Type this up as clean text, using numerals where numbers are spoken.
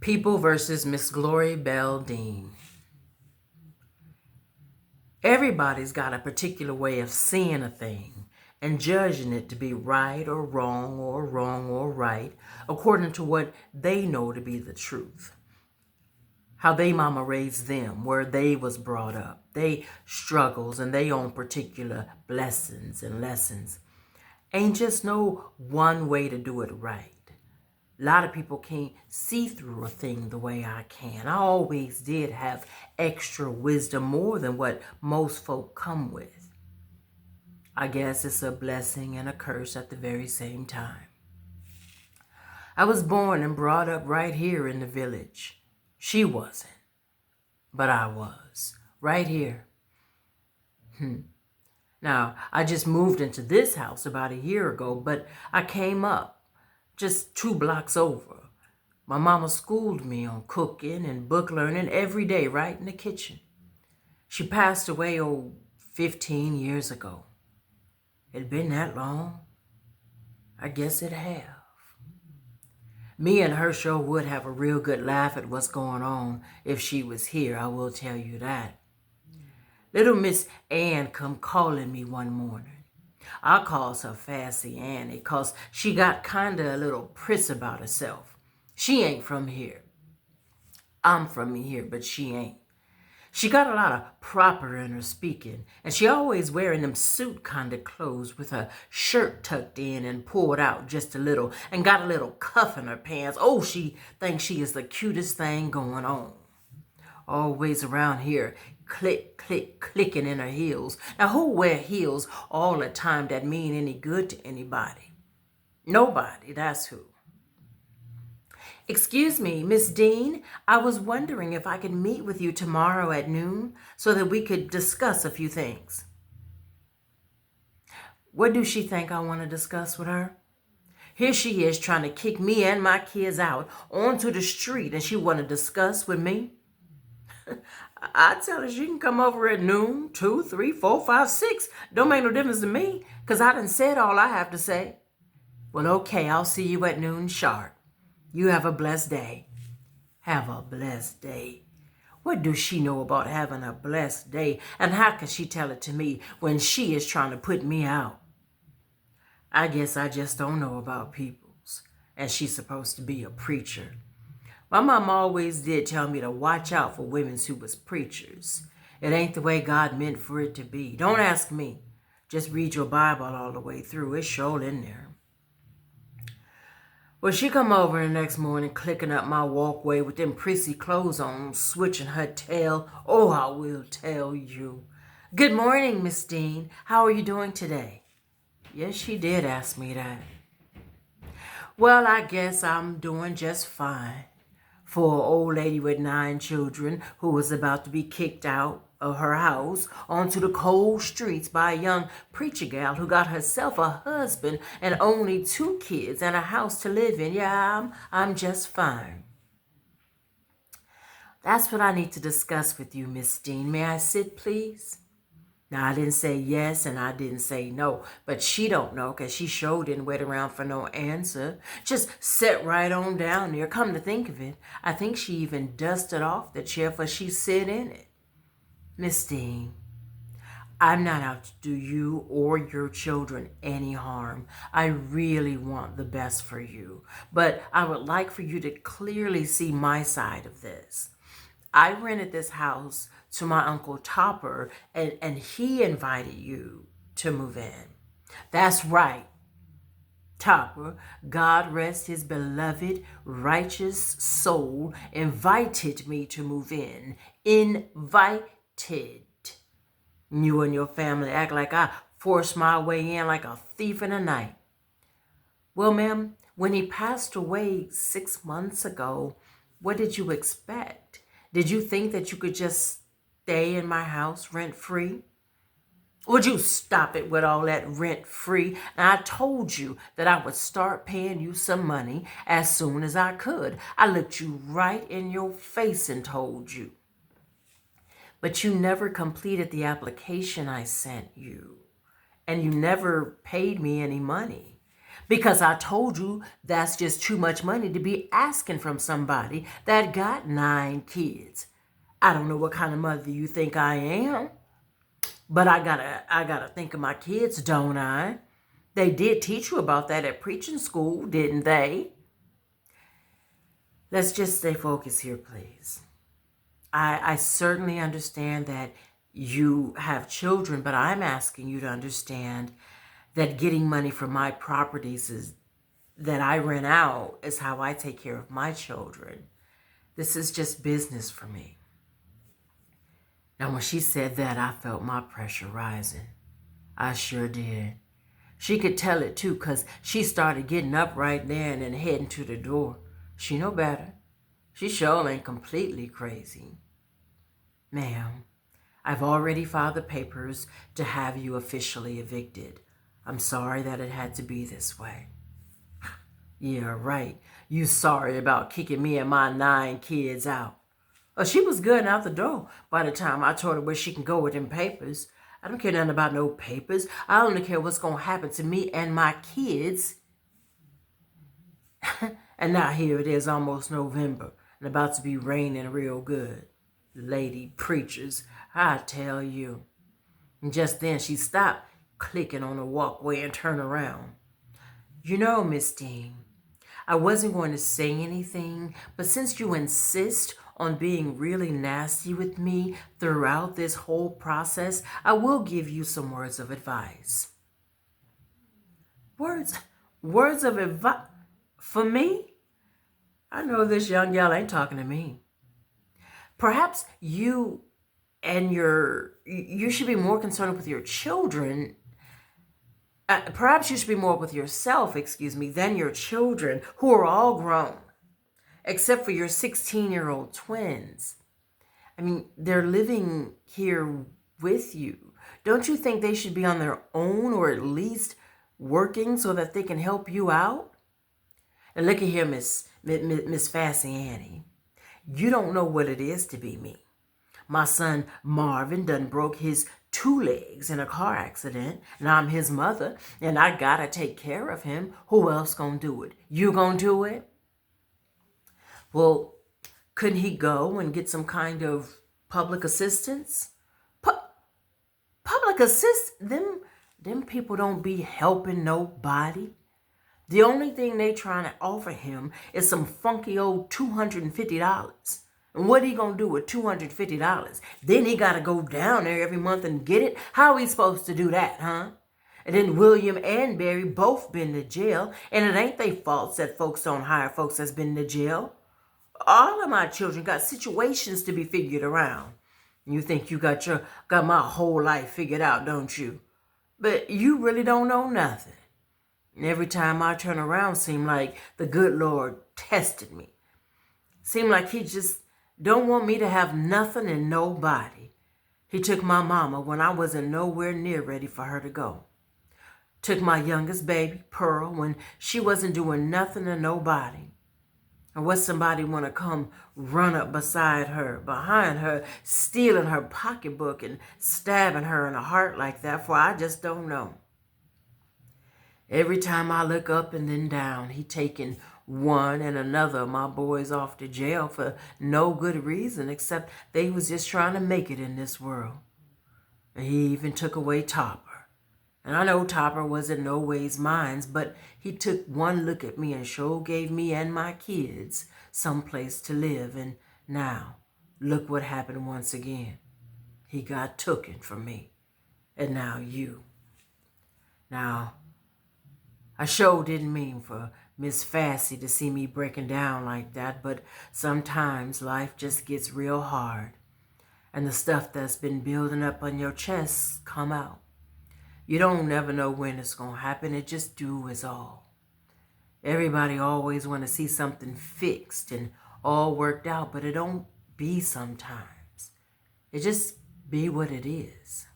People versus Miss Glory Bell Dean. Everybody's got a particular way of seeing a thing and judging it to be right or wrong or right according to what they know to be the truth. How they mama raised them, where they was brought up, they struggles and they own particular blessings and lessons. Ain't just no one way to do it right. A lot of people can't see through a thing the way I can. I always did have extra wisdom, more than what most folk come with. I guess it's a blessing and a curse at the very same time. I was born and brought up right here in the village. She wasn't, but I was, right here. Now, I just moved into this house about a year ago, but I came up just 2 blocks over. My mama schooled me on cooking and book learning every day right in the kitchen. She passed away 15 years ago. It'd been that long? I guess it have. Me and her sure would have a real good laugh at what's going on if she was here, I will tell you that. Little Miss Ann come calling me one morning. I calls her Fassy Annie 'cause she got kinda a little priss about herself. She ain't from here. I'm from here, but she ain't. She got a lot of proper in her speaking, and she always wearing them suit kind of clothes with her shirt tucked in and pulled out just a little, and got a little cuff in her pants. Oh, she thinks she is the cutest thing going on. Always around here, click, click, clicking in her heels. Now, who wear heels all the time that mean any good to anybody? Nobody, that's who. Excuse me, Miss Dean, I was wondering if I could meet with you tomorrow at noon so that we could discuss a few things. What do she think I want to discuss with her? Here she is trying to kick me and my kids out onto the street, and she want to discuss with me? I tell her she can come over at noon, 2, 3, 4, 5, 6. Don't make no difference to me, because I done said all I have to say. Well, okay, I'll see you at noon sharp. You have a blessed day. Have a blessed day. What does she know about having a blessed day? And how can she tell it to me when she is trying to put me out? I guess I just don't know about peoples. And she's supposed to be a preacher. My mom always did tell me to watch out for women who was preachers. It ain't the way God meant for it to be. Don't ask me. Just read your Bible all the way through. It's sure in there. Well, she come over the next morning, clicking up my walkway with them prissy clothes on, switching her tail. Oh, I will tell you. Good morning, Miss Dean. How are you doing today? Yes, she did ask me that. Well, I guess I'm doing just fine. For an old lady with 9 children who was about to be kicked out of her house onto the cold streets by a young preacher gal who got herself a husband and only 2 kids and a house to live in. Yeah, I'm just fine. That's what I need to discuss with you, Miss Dean. May I sit, please? Now, I didn't say yes and I didn't say no, but she don't know because she sure didn't wait around for no answer. Just sat right on down there. Come to think of it, I think she even dusted off the chair for she sit in it. Miss Dean, I'm not out to do you or your children any harm. I really want the best for you, but I would like for you to clearly see my side of this. I rented this house to my Uncle Topper, and he invited you to move in. That's right. Topper, God rest his beloved, righteous soul, invited me to move in. Invited. You and your family act like I forced my way in like a thief in the night. Well, ma'am, when he passed away 6 months ago, what did you expect? Did you think that you could just stay in my house rent-free? Would you stop it with all that rent-free? And I told you that I would start paying you some money as soon as I could. I looked you right in your face and told you. But you never completed the application I sent you. And you never paid me any money. Because I told you that's just too much money to be asking from somebody that got 9 kids. I don't know what kind of mother you think I am, but I gotta think of my kids, don't I? They did teach you about that at preaching school, didn't they? Let's just stay focused here, please. I certainly understand that you have children, but I'm asking you to understand that getting money from my properties is that I rent out is how I take care of my children. This is just business for me. Now, when she said that, I felt my pressure rising. I sure did. She could tell it too, because she started getting up right there and then heading to the door. She know better. She sure ain't completely crazy. Ma'am, I've already filed the papers to have you officially evicted. I'm sorry that it had to be this way. Yeah, right. You sorry about kicking me and my 9 kids out. She was good and out the door by the time I told her where she can go with them papers. I don't care nothing about no papers. I only care what's going to happen to me and my kids. And now here it is, almost November, and about to be raining real good. Lady preachers, I tell you. And just then she stopped clicking on the walkway and turned around. You know, Miss Dean, I wasn't going to say anything, but since you insist on being really nasty with me throughout this whole process, I will give you some words of advice. Words of advice? For me? I know this young gal ain't talking to me. Perhaps you should be more concerned with your children. Perhaps you should be more with yourself, than your children, who are all grown, except for your 16-year-old twins. I mean, they're living here with you. Don't you think they should be on their own, or at least working so that they can help you out? And look at here, Miss Fassy Annie. You don't know what it is to be me. My son Marvin done broke his 2 legs in a car accident, and I'm his mother, and I gotta take care of him. Who else gonna do it? You gonna do it? Well, couldn't he go and get some kind of public assistance? Public assistance? Them people don't be helping nobody. The only thing they trying to offer him is some funky old $250. And what he gonna do with $250? Then he gotta go down there every month and get it? How he supposed to do that, huh? And then William and Barry both been to jail, and it ain't they faults that folks don't hire folks that's been to jail. All of my children got situations to be figured around. You think you got my whole life figured out, don't you? But you really don't know nothing. And every time I turn around, seem like the good Lord tested me. Seem like he just don't want me to have nothing and nobody. He took my mama when I wasn't nowhere near ready for her to go. Took my youngest baby, Pearl, when she wasn't doing nothing to nobody. And what somebody want to come run up beside her, behind her, stealing her pocketbook and stabbing her in the heart like that, for I just don't know. Every time I look up and then down, he taking one and another of my boys off to jail for no good reason except they was just trying to make it in this world. And he even took away Topper. And I know Topper wasn't no ways mine, but he took one look at me and sure gave me and my kids some place to live. And now, look what happened once again. He got tooken from me. And now you. Now, I sure didn't mean for Miss Fassy to see me breaking down like that, but sometimes life just gets real hard. And the stuff that's been building up on your chest come out. You don't never know when it's going to happen. It just do is all. Everybody always want to see something fixed and all worked out, but it don't be sometimes. It just be what it is.